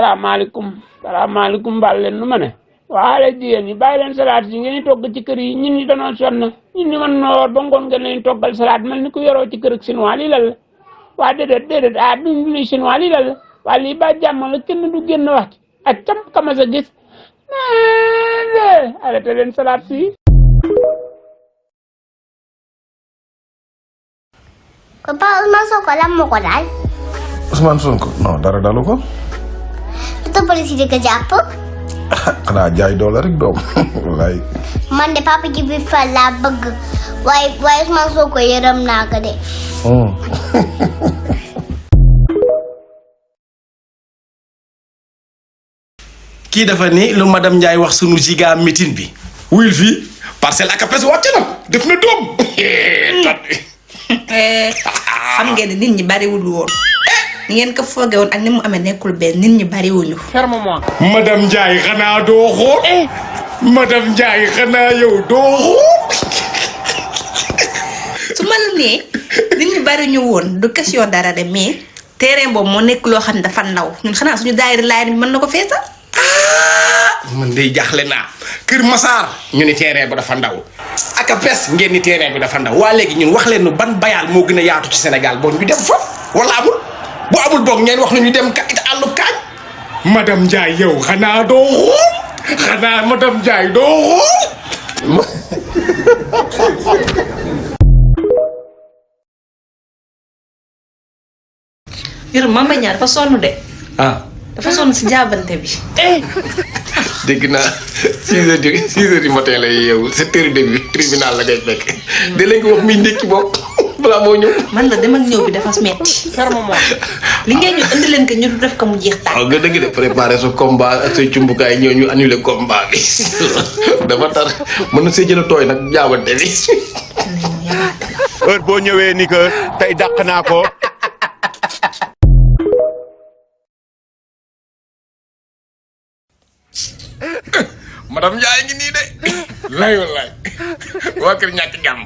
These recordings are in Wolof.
salaamaaleykum baal leen nu ma ne waale jigéen ñi bàyyi leen salade yi ngeen di togg ci kër yi ñun ñi dañoo sonn ñun ñi mën noo war ba ngoon ngeen leen toggal salade mel ni ku yoroo ci kër ak chinois lii lan la waa déedéet duñ li chinois lii lan la waa lii ba jàmm la kenn du génn wax ci ak cam kama sa gis arrêté leen salade si. Papa Ousmane Sonko lan moo ko daal. Ousmane Sonko non dara dalu ko. te police di ko jàpp. xanaa jaay doole rek doom wallaay. man de papa ji bi fa laa bëgg waaye Ousmane Sonko yërëm naa ko de. kii dafa ni lu madame Ndiaye wax sunu giga meeting bi wuyul fii Parcelles ak APS wàcc na def na doom. xam ngeen ne nit ñi bariwul woon ni ngeen ko foogee woon ak ni mu amee nekkul benn nit ñi bariwuñu. ferme-moi. madame Ndiaye xanaa doo xool. madame Ndiaye xanaa yow doo xool. su ma la nee nit ñi bariwuñu woon du question dara de mais terrain boobu moo nekk loo xam ne dafa ndaw ñun xanaa suñu daayira laay bi mën na ko feesal. man day jaaxle naa Kër Massar ñu ni terrain ba dafa ndaw ak APS ngeen ni terrain bi dafa ndaw waa léegi ñun wax leen nu ban bayaal moo gën a yaatu ci Sénégal boo ñu dem fa wala amul bu amul boog ngeen wax nu ñu dem it àllub kaañ. madame Ndiaye yow xanaa doo xool xanaa madame Ndiaye doo xool. yërëm Mame Mbaye Niang dafa sonn de. dafa sonn si jaabante bi. dégg naa 6 heures du matin lay yeewu 7 heures début tribunal la ngay fekk. da leen ko wax muy ndékki bopp balaa moo ñëw. man la dem ak ñëw bi dafa metti. ferme-moi. li ngeen ñu indi leen ko ñu def ko mu jeex tàkk. waaw nga dëgg de préparer sa combat ak say cumbukaay ñëw ñu annulé combat bi dafa tar mën na see jël tooy nag jaabante bi. heure boo ñëwee ni que tey dàq naa ko. madame Ndiaye ngi nii de lay wallaay waa kër ñàkk jàmm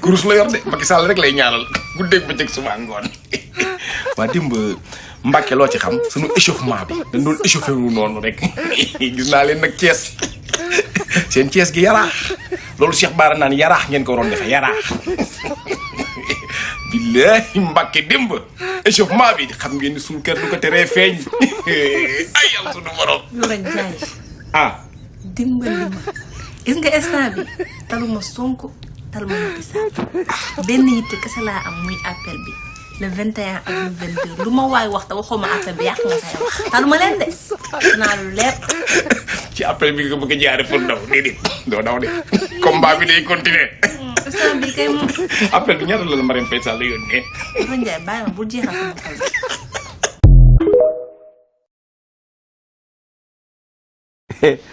kurus la yor de Macky Sall rek lay ñaanal guddeeg bëccëg suba ngoon waa dimb Mbàkke loo ci xam sunu échauffement bi dañ doon échauffé wu noonu rek gis naa leen nag Thiès seen Thiès gi yaraax loolu Cheikh Bara naan yaraax ngeen ko waroon defee yaraax billahi Mbàkke dimb échauffement bi xam ngeen ni suñu kër du ko teree feeñ ay yàlla sunu borom. dimbali ma gis nga instant bi taluma Sonko taluma Macky Sall benn yitte kese laa am muy appel bi le 21 ak le 22 lu ma waay wax te waxuma appel bi yàq nga say wax taluma leen de xanaa lu leer. ci appel bi nga bëgg a jaare pour daw déedéet doo daw de combat bi day continuer. instant bi kay moom. appel bi ñaata la Marème Faye Sall yónnee. Mame Ndiaye bàyyi ma bu jeexal sama xol bi.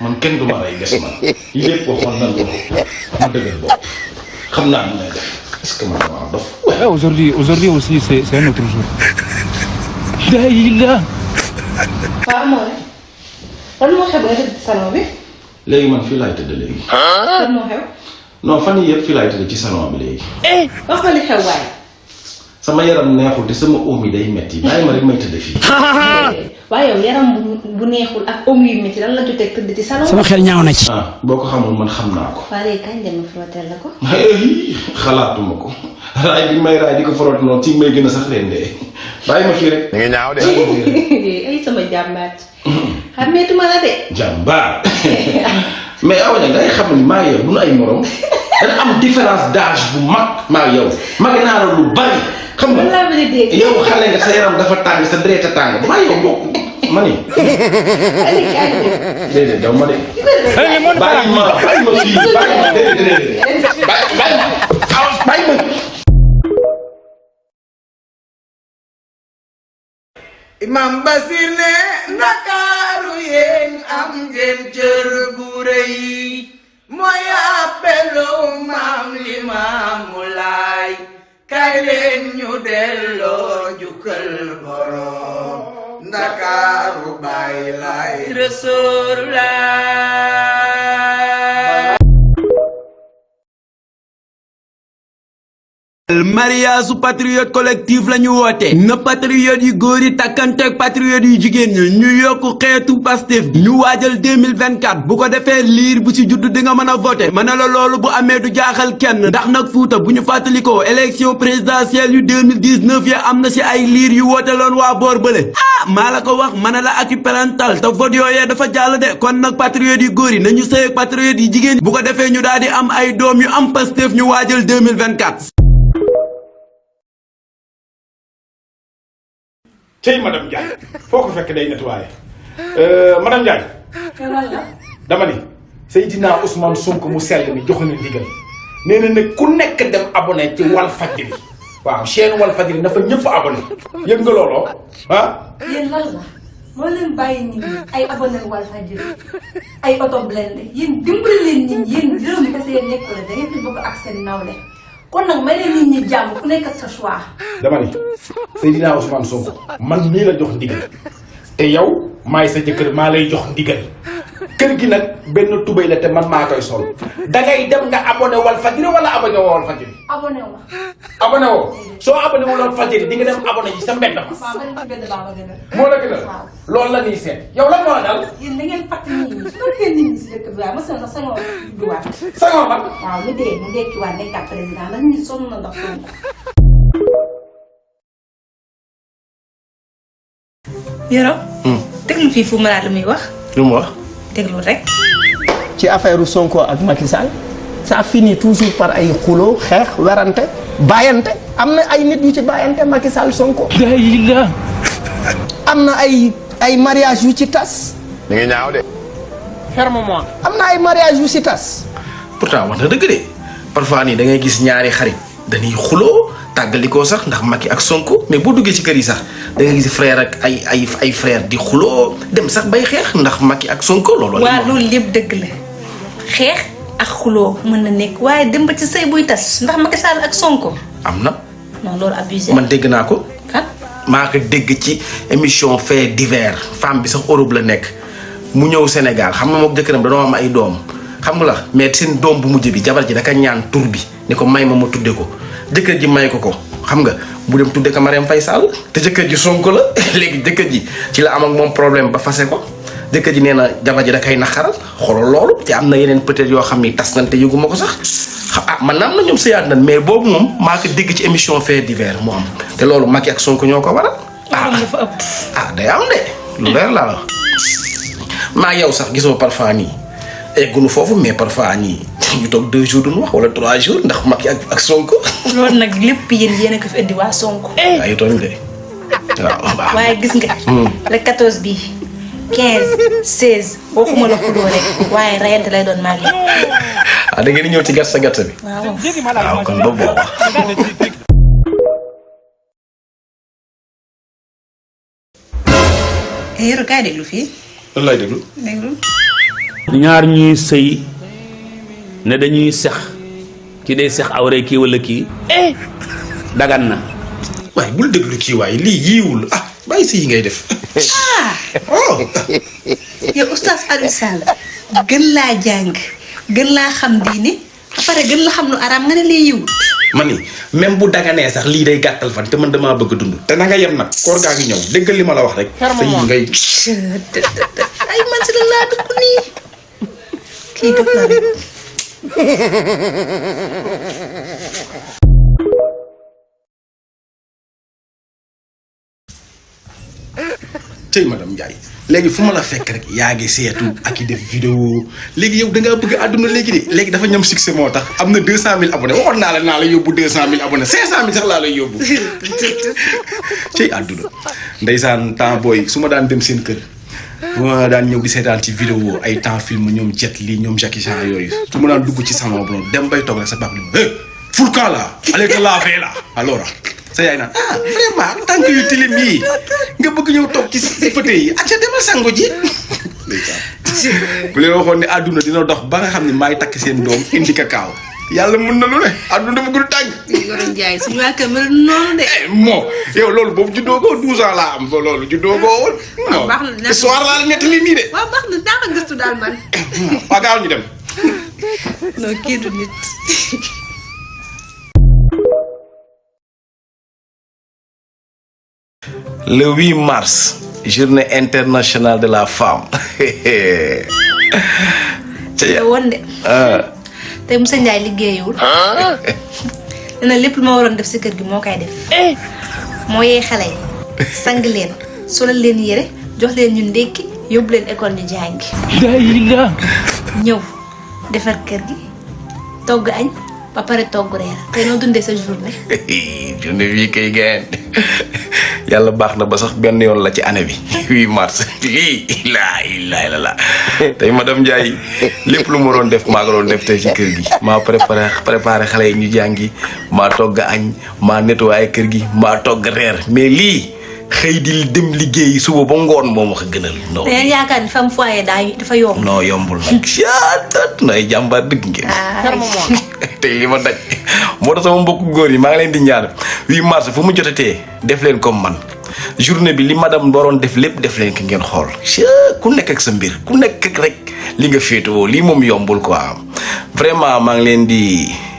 man kenn du ma rey des man lépp waxoon nan ko ma dëgër bopp xam naa ne def est-ce que man maa dof. Aujourd'hui aussi c'est un autre jour. Daïla. waaw mooy lan moo xew ba nga tëdd ci salon bi. léegi man fii laay tëdd léegi. lan moo xew. non fan yii yëpp fii laay tëdd ci salon bi léegi. wax ma li xew waaye. sama yaram neexul te sama oom yi day metti bàyyi ma rek may tëdd fii. waaye yow yaram bu neexul ak oom yu metti lan la jotee tëdd ci salon. sama xel ñaaw na ci. boo ko xamul man xam naa ko. waaye léegi kañ dem frotteel la ko. xalaatuma ko raay bi may raay di ko foroot noonu ci may gën a sax leen de bàyyi ma fii rek. da nga ñaaw de. ay sama jàmbaat. xàmmeetuma la de. jàmbaar mais awa nag day xam ni maa yow bu nu ay morom dañ am différence d'âge bu mag maa yow mag naa la lu bari. xam nga yow xale nga sa yaram dafa tàng sa deret a tàng maa yow bokk ma ni. déedéet daw ma de. bàyyi ma fii bàyyi ma déedéet bàyyi ma. Imam Basir ne Ndakaaru yéen am ngeen cër gu rëy mooy appelu Maam Limaamu Laay kay leen ñu delloo jukkal borom Ndakaaru Baay Laay Rasulullah mariage patriote collectif la ñu woote na patriote yu góor yi takkanteeg patriote yu jigéen ñi ñu yokku xeetu Pastef ñu waajal 2024 bu ko defee liir bu ci judd di nga mën a voté mën na la loolu bu amee du jaaxal kenn ndax nag Fuuta bu ñu fàttalikoo élection présidentielle yu 2019 ya am na si ay liir yu woote loon waa boor bële maa la ko wax mën la acquis parental te vote yooyee dafa jàll de kon nag patriote yu góor yi nañu sëy patriote yu jigéen bu ko defee ñu daal di am ay doom yu am Pastef ñu waajal 2024. cey madame Ndiaye foo ko fekk day nettoyé madame Ndiaye. dama ni Seydina Ousmane Sonko mu sell mi jox na ndigal nee na nag ku nekk dem abonné ci Walfadjri waaw chaîne Walfadjri na fa ñëpp abonné yëg nga looloo ah. yéen lan la moo leen bàyyi nit ñi ay abonné Walfadjri ay auto blindé yéen dimbali leen nit ñi yéen réew mi kese yéen nekk la da ngeen fi bëgg ak seen nawle kon nag may leen nit ñi jàmm ku nekk ak sa choix. dama ni Seydina Ousmane Sonko man mii la jox ndigal te yow maay sa jëkkër maa lay jox ndigal kër gi nag benn tubay la te man maa koy sol dangay dem nga abonné Walfadjri wala abonné woo Walfadjri. abonné wu ma. abonné woo soo abonné wul Walfadjri di nga dem abonné ji sa mbedd ma. waaw man ci benn baa ma gën a. moo la gën a. waaw loolu la ñuy seet yow lan moo la dal. yéen da ngeen fàtte nit ñi su fekkee nit ñi si dëkk bi waaye mos na Senghor duwaat. Senghor man. waaw mu dee mu dekkiwaat nekkaat président ndax nit ñi sonn na ndax Sonko. Yoro. déglu fii fu mu laat lu muy wax. lu mu wax. déglu rek. ci affaire Sonko ak Macky Sall ça finit toujours par ay xuloo xeex werante bàyyante am na ay nit yu ci bàyyante Macky Sall Sonko. am na ay mariage yu ci tas. mi ngi ñaaw de. fermement. am na ay mariage yu ci tas. pourtant wax na dëgg de parfois nii da ngay gis ñaari xarit dañuy xuloo tàggalikoo sax ndax Macky ak Sonko mais boo duggee ci kër yi sax da ngay gis frère ak ay frère di xuloo dem sax bay xeex ndax Macky ak Sonko loolu. waaw loolu lépp dëgg la xeex ak xuloo mën na nekk waaye dem ba ci sëy buy tas ndax Macky Sall ak Sonko. am na. non loolu abusé. man dégg naa ko. kan maa ko dégg ci émission fait divers femme bi sax Europe la nekk mu ñëw Sénégal xam nga moom jëkkëram dañoo am ay doom xam nga la mais seen doom bu mujj bi jabar ji daka ñaan tur bi ni ko may ma tudde ko jëkkër ji may ko xam nga mu dem tudde ko Marième Faye Sall te jëkkër ji Sonko la léegi jëkkër ji ci la am ak moom problème ba fase ko jëkkër ji nee na jabar ji da kay naxaral xoolal loolu te am na yeneen peut-être yoo xam ni tas nañ te yëguma ko sax man na am na ñoom sëyaat nañ mais boobu moom maa ko dégg ci émission fait divers mu am te loolu Macky ak Sonko ñoo ko waral. dafa ëpp. day am de lu leer laa la maa yow sax gisoo parfois nii eggunu foofu mais parfois nii ñu toog 2 jours duñu wax wala 3 jours ndax Macky ak Sonko. loolu nag lépp yéen a ko fi indi waa Sonko. ay tooñ de waaw. waaye gis nga. le 14 bi 15 16 waxuma la xuloo rek waaye rayante lay doon màgg. da ngeen di ñëw ci gerte bi. waaw kon ba booba. Yoro kaay déglu fii. lan lay déglu. ñaar ñuy sëy ne dañuy sex ki day sex awre kii wala kii dagan na. waaye bul déglu kii waaye lii yiiwul bàyyi si yi ngay def. yow oustaz Alioune Sall gën laa jàng gën laa xam diine ba pare gën la xam lu araam nga ne lii yiwul. ma ni même bu daganee sax lii day gàttal fan te man damaa bëgg dund te na nga yem nag koor gaa ngi ñëw déggal li ma la wax rek. sa yi ngay. ay man si la laa dugg nii kii def la rek. tey madame Ndiaye léegi fu ma la fekk rek yaa ngi seetu ak i def vidéo léegi yow da ngaa bëgg àdduna léegi de léegi dafa ñam succès moo tax am na 200000 abonnés waxoon naa la yóbbu 200000 abonnés 500000 sax laa lay yóbbu cey àdduna ndeysaan temps booy su ma daan dem seen kër ma daan ñëw di seetaan ci vidéo ay temps film ñoom Jet Li ñoom Jackie Chan yooyu su ma daan dugg ci salon bu noonu dem bay toog rek sa baax li Fourcan là allez te laver là alors sa yaay naan vraiment tànk yu tilim yi nga bëgg ñëw toog ci fauteuil yi acca demal sango ji bu leen waxoon ne àdduna dina dox ba nga xam ne maay takk seen doom indi kakaaw yàlla mën na lu ne àdduna dafa gudd tànk. Yoro Ndiaye suñu waa kër mel noonu de. moo yow loolu boobu juddoo ko 12 ans laa am ba loolu juddoo ko woon. waaw baax na histoire laa la nettali nii de. waaw baax na daa ko gëstu daal man. waa gaaw ñu dem. non kii du nit. le 8 mars journée internationale de la femme. woon de. tey Moussa Ndiaye liggéeyul. dina lépp lu ma waroon def si kër gi moo koy def. moo yee xale yi sang leen solal leen yére jox leen ñu ndékki yóbbu leen école ñu jàngi. ñëw defar kër gi togg añ ba pare togg reer tey noo dundee sa journée. journée bii kay gën yàlla baax na ba sax benn yoon la ci année bi 8 mars lii laa ilaaha illallaah tey madame Ndiaye lépp lu ma doon def maa ko doon def tey ci kër gi maa préparé xale yi ñu jàngi maa togg añ maa nettoyé kër gi maa togg reer mais lii xëy di dem liggéey suba ba ngoon moom wax gënal. non da ngeen yaakaar ni femme foyer dafa yomb. non yombul nag. yaatat nay jàmbaar dëgg ngeen. tey li ma daj moo tax sama mbokku góor yi maa ngi leen di ñaan 8 mars fu mu jotatee def leen comme man journée bi li madame waroon def lépp def leen ki ngeen xool. ku nekk ak sa mbir ku nekk rek li nga féetewoo lii moom yombul quoi vraiment maa ngi leen di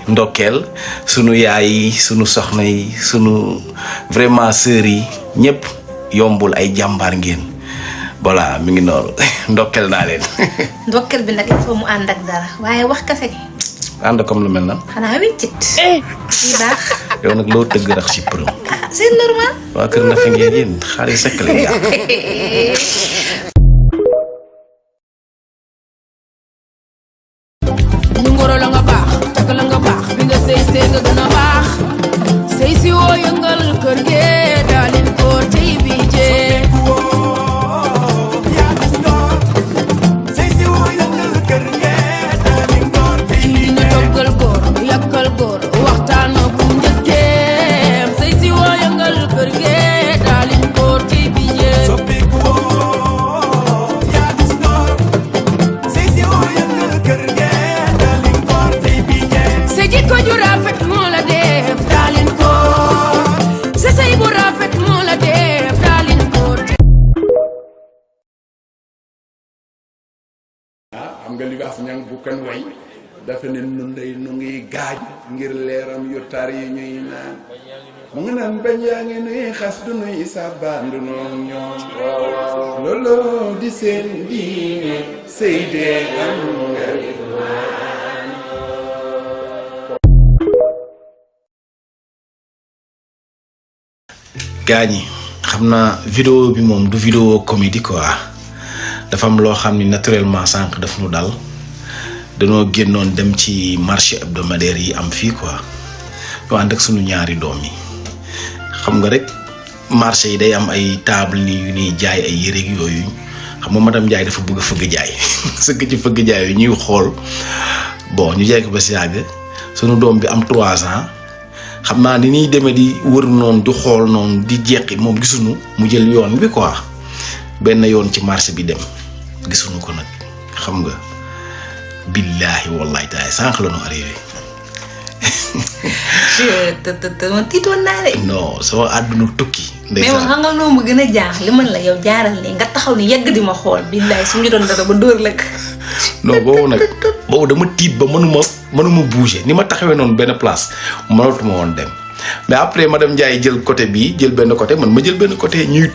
ndokkeel sunu yaay yi sunu soxna yi sunu vraiment sœurs yi ñëpp yombul ay jàmbaar ngeen voilà mi ngi noonu ndokkeel naa leen. ndokkeel bi nag il faut mu ànd ak dara waaye wax kese. ànd comme lu mel nan. xanaa wiccit. lii baax. yow nag loo tëgg rax ci përëm. c'est normal. waa kër na fa ngeen yéen xaalis sekk leen yàq. ñu ngoro la nga baax takk la nga baax bi nga sëy sëy nga gën a baax sëy si woo yëngal kër ge daalin koor tey bi jee kii ñu toggal góor yàkkal góor waxtaan bu njëkkeem sëy si woo yëngal kër ge daalin koor tey bi jee sa jikko ju rafet moo la def daalin koor sa sëy bu rafet moo la def daalin koor. xam nga li wax ñang bu kan way dafa ne nun day nu ngi gaaj ngir leeram yu tar yi ñuy naan mu nga naan bañ yaa ngi nuy xas du nuy sabaan du noon ñoom looloo di seen diine sëy dee am nga gaañi xam naa vidéo bi moom du vidéo comédie quoi dafa am loo xam ni naturellement sànq daf nu dal danoo génnoon dem ci marché hebdomadaire yi am fii quoi ñu ànd ak sunu ñaari doom yi xam nga rek marché yi day am ay table ni yu ñuy jaay ay yére yooyu xam nga madame Ndiaye dafa bëgg fëgg jaay sëgg ci fëgg jaay yu ñuy xool bon ñu jekk ba si yàgg sunu doom bi am 3 ans xam naa ni ñuy demee di wër noonu di xool noonu di jeqi moom gisuñu mu jël yoon bi quoi benn yoon ci marché bi dem gisuñu ko nag xam nga billaahi wallahi taala sànq la ñu arrivé. man tiitoon naa de. non sama àdduna tukki. mais moom xam nga loo ma gën a jaax li man la yow jaaral ne nga taxaw ni yegg di ma xool billaahi suñu doon dara ba dóor la non boobu nag boobu dama tiit ba mënuma bouger ni ma taxawee noonu benn place mënatuma woon dem mais après madame Ndiaye jël côté bi jël benn côté man ma jël benn côté ñuy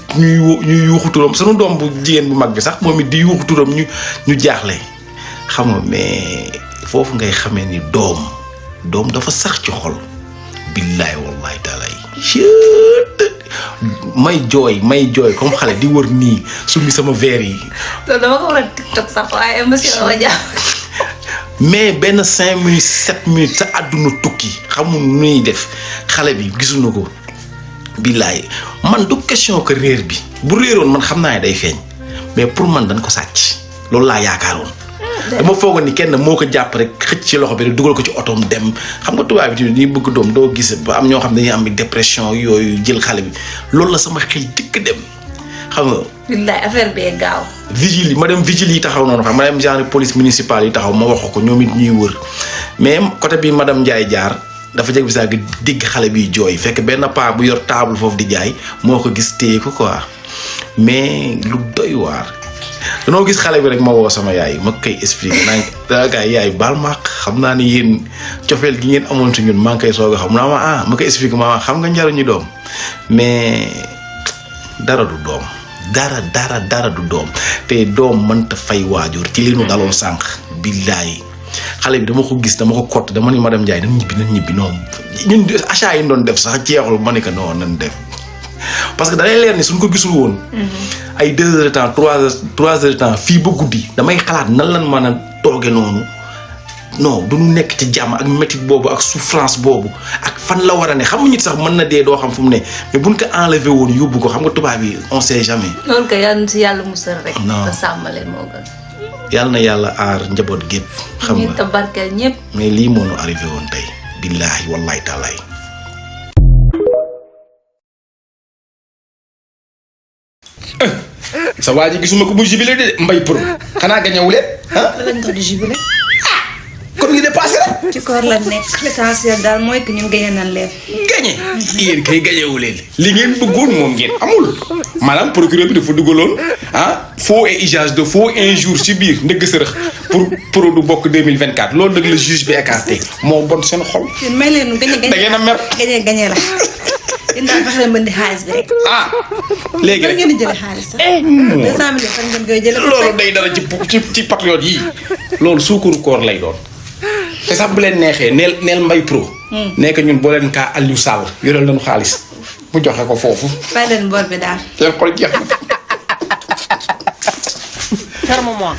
yuuxu turam sunu doom bu jigéen bu mag bi sax moom it di yuuxu turam ñu jaaxle xam nga mais foofu ngay xamee ni doom dafa sax ci xol billaay wallahi taala may jooy comme xale di wër nii summi sama verre yi. loolu dama ko war a TikTok sax waaye monsieur Awa Dia. mais benn 5 minutes 7 minutes sa àdduna tukki xamul nu ñuy def xale bi gisuñu ko billaay man du question que réer bi bu réeroon man xam naa ne day feeñ mais pour man dañ ko sàcc loolu laa yaakaaroon. dama foogoon ni kenn moo ko jàpp rek xëcc ci loxo bi rek dugal ko ci otoom dem xam nga tubaab bi tamit ñuy bëgg doom doo gis ba am ñoo xam ne dañuy am dépression yooyu jël xale bi loolu la sama xel dikk dem xam nga. billaay affaire bee gaaw. vigile yi ma dem vigile yi taxaw noonu xam ma dem genre police municipale yi taxaw ma wax ko ñoom it ñuy wër mais côté bi madame Ndiaye jaar dafa jeg bi saa digg xale bi jooy fekk benn paa bu yor table foofu di jaay moo ko gis téye ko quoi mais lu doy waar. danoo gis xale bi rek ma woo sama yaay ma koy expliqué naa daa yaay baal ma xam naa ni yéen cofeel gi ngeen amoon si ñun maa ngi koy soog a xam naa ma koy expliqué ma xam nga njariñu doom mais dara du doom dara du doom te doom mënta fay waajur ci li nu daloon sànq billaay xale bi dama ko gis dama ko kott dama ni madame Ndiaye nañ ñibbi noonu ñun achat yi doon def sax jeexul ma ne ko non nañ def parce que da lay leer ni suñ ko gisul woon ay 2 heures de temps 3 heures de temps fii ba guddi damay xalaat nan lan mën a tooge noonu non du ñu nekk ci jàmm ak métit boobu ak souffrance boobu ak fan la war a ne xam nga nit sax mën na dee doo xam fu mu ne mais buñ ko enlevé woon yóbbu ko xam nga tubaab yi on sait jamais. loolu kay yàlla na si yàlla musal rek. non te sàmmaleen moo gën. yàlla na yàlla aar njaboot gépp xam nga ñi tabarkeel ñëpp. mais lii moo nu arrivé woon tey billaahi wallahi taalaay. sa waa ji gisuma ko bu jubilé de mbay pro xanaa gañewuleen ah. lañ ko di jubilé. kon ngi dépassé rek. ci koor la nekk l'essentiel daal mooy que ñun gañe nañ leen. gañe yéen kay gañewuleen li ngeen bëggoon moom ngeen amul maanaam procureur bi dafa dugaloon faux et usage de faux injure ci biir ndëgg sërëx pour pro du bokk 2024 loolu nag la juge bi écarté moo bon seen xol. yéen may leen gañe da ngeen a mer. gañe la. yéen daal fexe leen bëndi xaalis bi rek. léegi rek ngeen di jëlee xaalis sax. 200 millions fan ngeen koy jëlee. loolu day dara ci patriote yi loolu suukaru koor lay doon te sax bu leen neexee neel mbay pro. nekk ñun boo leen kaa Aliou Sall yoreel nañu xaalis mu joxe ko foofu. fay leen bor bi daal. seen xol jeex na. ferme-moi.